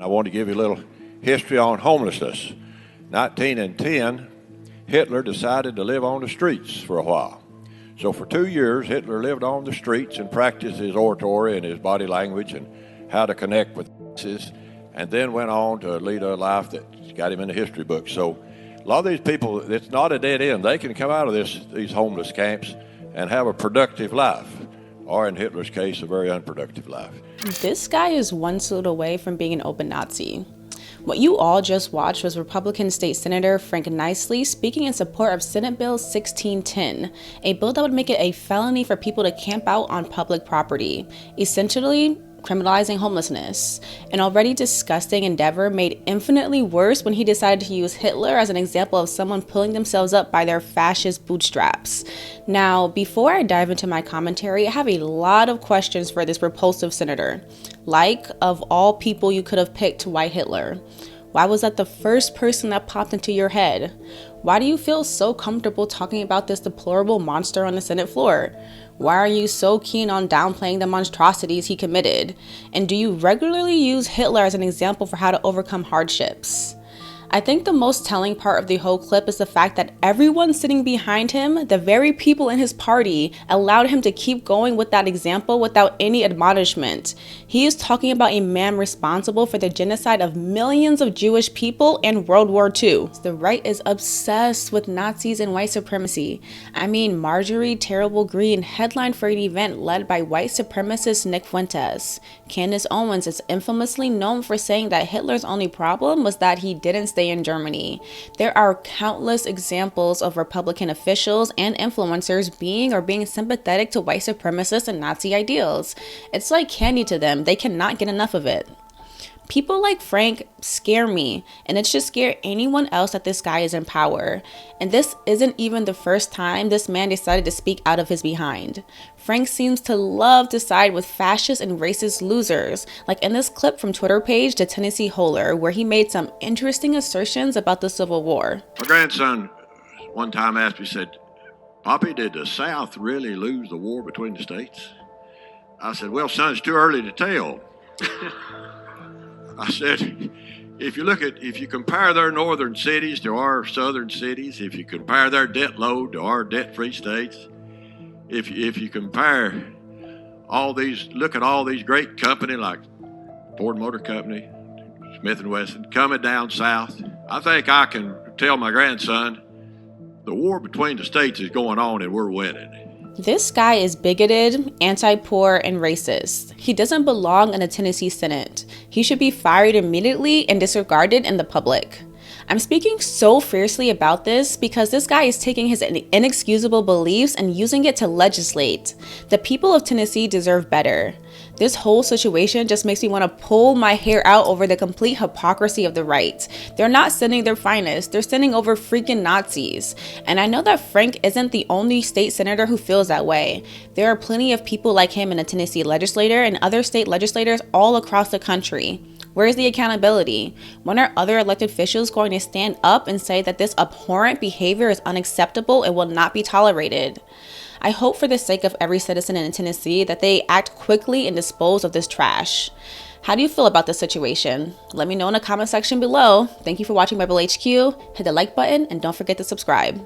I want to give you a little history on homelessness. 1910, Hitler decided to live on the streets for a while. So for 2 years, Hitler lived on the streets and practiced his oratory and his body language and how to connect with masses, and then went on to lead a life that got him in the history books. So a lot of these people, it's not a dead end. They can come out of these homeless camps and have a productive life, or in Hitler's case, a very unproductive life. This guy is one salute away from being an open Nazi. What you all just watched was Republican State Senator Frank Nicely speaking in support of Senate Bill 1610, a bill that would make it a felony for people to camp out on public property, essentially criminalizing homelessness. An already disgusting endeavor made infinitely worse when he decided to use Hitler as an example of someone pulling themselves up by their fascist bootstraps. Now, before I dive into my commentary, I have a lot of questions for this repulsive senator. Like, of all people you could have picked, why Hitler? Why was that the first person that popped into your head? Why do you feel so comfortable talking about this deplorable monster on the Senate floor? Why are you so keen on downplaying the monstrosities he committed? And do you regularly use Hitler as an example for how to overcome hardships? I think the most telling part of the whole clip is the fact that everyone sitting behind him, the very people in his party, allowed him to keep going with that example without any admonishment. He is talking about a man responsible for the genocide of millions of Jewish people and World War II. The right is obsessed with Nazis and white supremacy. I mean, Marjorie Terrible Green headlined for an event led by white supremacist Nick Fuentes. Candace Owens is infamously known for saying that Hitler's only problem was that he didn't stay in Germany. There are countless examples of Republican officials and influencers being sympathetic to white supremacists and Nazi ideals. It's like candy to them. They cannot get enough of it. People like Frank scare me, and it should scare anyone else that this guy is in power. And this isn't even the first time this man decided to speak out of his behind. Frank seems to love to side with fascist and racist losers, like in this clip from Twitter page The Tennessee Holler, where he made some interesting assertions about the Civil War. My grandson one time asked me, said, "Poppy, did the South really lose the war between the states?" I said, "Well, son, it's too early to tell." I said, if you compare their northern cities to our southern cities, if you compare their debt load to our debt-free states, if you compare look at all these great companies like Ford Motor Company, Smith & Wesson, coming down south, I think I can tell my grandson the war between the states is going on and we're winning. This guy is bigoted, anti-poor, and racist. He doesn't belong in the Tennessee Senate. He should be fired immediately and disregarded in the public. I'm speaking so fiercely about this because this guy is taking his inexcusable beliefs and using it to legislate. The people of Tennessee deserve better. This whole situation just makes me want to pull my hair out over the complete hypocrisy of the right. They're not sending their finest, they're sending over freaking Nazis. And I know that Frank isn't the only state senator who feels that way. There are plenty of people like him in the Tennessee legislature and other state legislators all across the country. Where's the accountability? When are other elected officials going to stand up and say that this abhorrent behavior is unacceptable and will not be tolerated? I hope for the sake of every citizen in Tennessee that they act quickly and dispose of this trash. How do you feel about this situation? Let me know in the comment section below. Thank you for watching Bible HQ. Hit the like button and don't forget to subscribe.